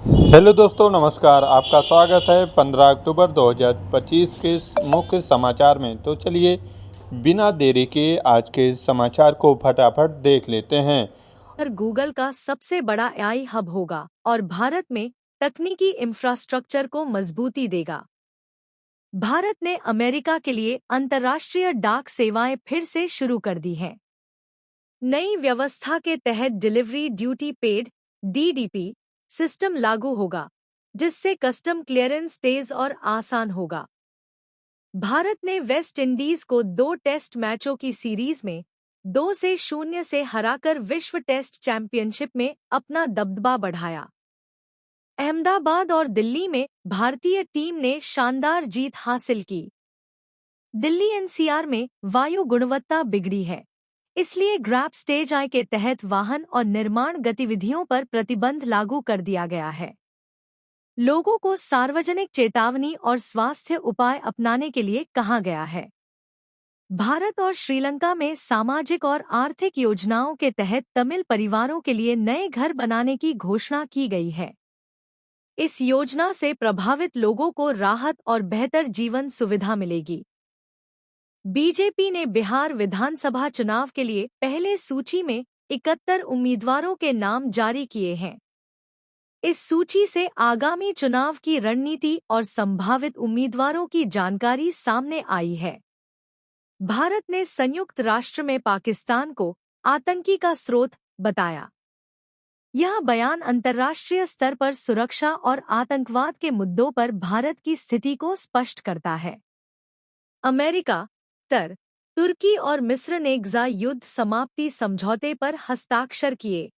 Hello दोस्तों, नमस्कार। आपका स्वागत है 15 अक्टूबर 2025 के मुख्य समाचार में। तो चलिए बिना देरी के आज के समाचार को फटाफट देख लेते हैं। पर गूगल का सबसे बड़ा एआई हब होगा और भारत में तकनीकी इंफ्रास्ट्रक्चर को मजबूती देगा। भारत ने अमेरिका के लिए अंतर्राष्ट्रीय डाक सेवाएं फिर से शुरू कर दी हैं। नई व्यवस्था के तहत delivery duty paid (DDP) system लागू होगा, जिससे कस्टम क्लियरेंस तेज और आसान होगा। भारत ने वेस्ट इंडीज को 2 टेस्ट मैचों की सीरीज में 2-0 से हराकर विश्व टेस्ट चैंपियनशिप में अपना दबदबा बढ़ाया। अहमदाबाद और दिल्ली में भारतीय टीम ने शानदार जीत हासिल की। दिल्ली एनसीआर में वायु गुणवत्ता बिगड़ी है, इसलिए ग्रैब स्टेज आई के तहत वाहन और निर्माण गतिविधियों पर प्रतिबंध लागू कर दिया गया है। लोगों को सार्वजनिक चेतावनी और स्वास्थ्य उपाय अपनाने के लिए कहा गया है। भारत और श्रीलंका में सामाजिक और आर्थिक योजनाओं के तहत तमिल परिवारों के लिए नए घर बनाने की घोषणा की गई है। इस योजना से प्रभावित लोगों को राहत और बेहतर जीवन सुविधा मिलेगी। बीजेपी ने बिहार विधानसभा चुनाव के लिए पहले सूची में 71 उम्मीदवारों के नाम जारी किए हैं। इस सूची से आगामी चुनाव की रणनीति और संभावित उम्मीदवारों की जानकारी सामने आई है। भारत ने संयुक्त राष्ट्र में पाकिस्तान को आतंकी का स्रोत बताया। यह बयान अंतर्राष्ट्रीय स्तर पर सुरक्षा और आतंकवाद के मुद्दों पर भारत की स्थिति को स्पष्ट करता है। अमेरिका, तुर्की और मिस्र ने गाजा युद्ध समाप्ति समझौते पर हस्ताक्षर किए।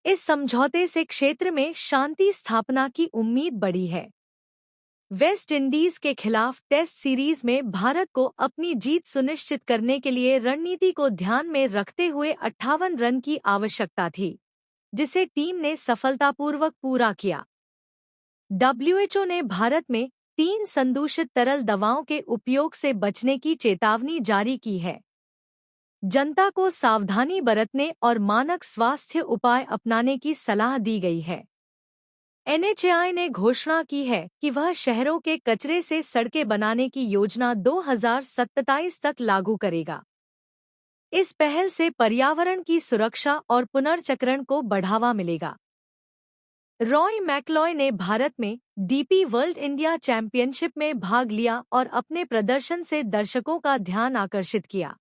इस समझौते से क्षेत्र में शांति स्थापना की उम्मीद बढ़ी है। वेस्ट इंडीज के खिलाफ टेस्ट सीरीज में भारत को अपनी जीत सुनिश्चित करने के लिए रणनीति को ध्यान में रखते हुए 58 रन की आवश्यकता थी, जिसे टीम ने सफलतापूर्वक पूरा किया। डब्ल्यूएचओ ने भारत में 3 संदूषित तरल दवाओं के उपयोग से बचने की चेतावनी जारी की है। जनता को सावधानी बरतने और मानक स्वास्थ्य उपाय अपनाने की सलाह दी गई है। एनएचएआई ने घोषणा की है कि वह शहरों के कचरे से सड़कें बनाने की योजना 2027 तक लागू करेगा। इस पहल से पर्यावरण की सुरक्षा और पुनर्चक्रण को बढ़ावा मिलेगा। रॉय मैकलॉय ने भारत में डीपी वर्ल्ड इंडिया चैंपियनशिप में भाग लिया और अपने प्रदर्शन से दर्शकों का ध्यान आकर्षित किया।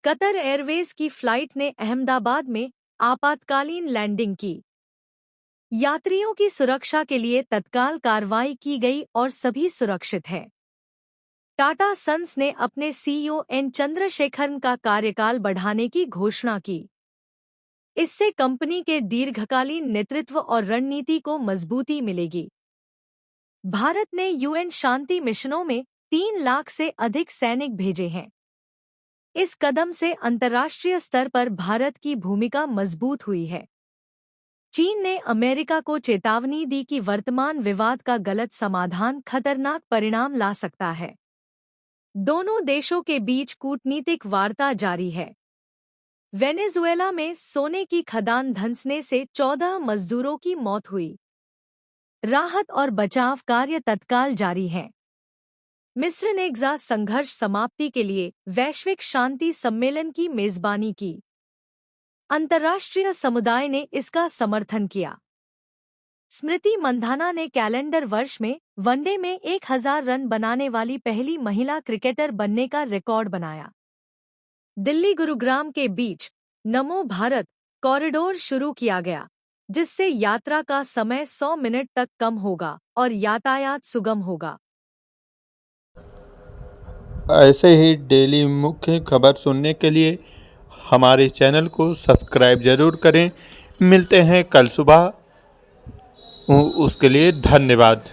कतर एयरवेज की फ्लाइट ने अहमदाबाद में आपातकालीन लैंडिंग की। यात्रियों की सुरक्षा के लिए तत्काल कार्रवाई की गई और सभी सुरक्षित हैं। टाटा सन्स ने अपने सीईओ एन चंद्रशेखरन का कार्यकाल बढ़ाने की घोषणा की। इससे कंपनी के दीर्घकालीन नेतृत्व और रणनीति को मजबूती मिलेगी। भारत ने यूएन शांति मिशनों में 3 लाख से अधिक सैनिक भेजे हैं। इस कदम से अंतर्राष्ट्रीय स्तर पर भारत की भूमिका मजबूत हुई है। चीन ने अमेरिका को चेतावनी दी कि वर्तमान विवाद का गलत समाधान खतरनाक परिणाम ला सकता है। दोनों देशों के बीच कूटनीतिक वार्ता जारी है। वेनेजुएला में सोने की खदान धंसने से 14 मजदूरों की मौत हुई। राहत और बचाव कार्य तत्काल जारी हैं। मिस्र ने गाजा संघर्ष समाप्ति के लिए वैश्विक शांति सम्मेलन की मेजबानी की। अंतर्राष्ट्रीय समुदाय ने इसका समर्थन किया। स्मृति मंधाना ने कैलेंडर वर्ष में वनडे में 1000 रन बनाने वाली पहली महिला क्रिकेटर बनने का रिकॉर्ड बनाया। दिल्ली गुरुग्राम के बीच नमो भारत कॉरिडोर शुरू किया गया, जिससे यात्रा का समय 100 मिनट तक कम होगा और यातायात सुगम होगा। ऐसे ही डेली मुख्य खबर सुनने के लिए हमारे चैनल को सब्सक्राइब जरूर करें। मिलते हैं कल सुबह। उसके लिए धन्यवाद।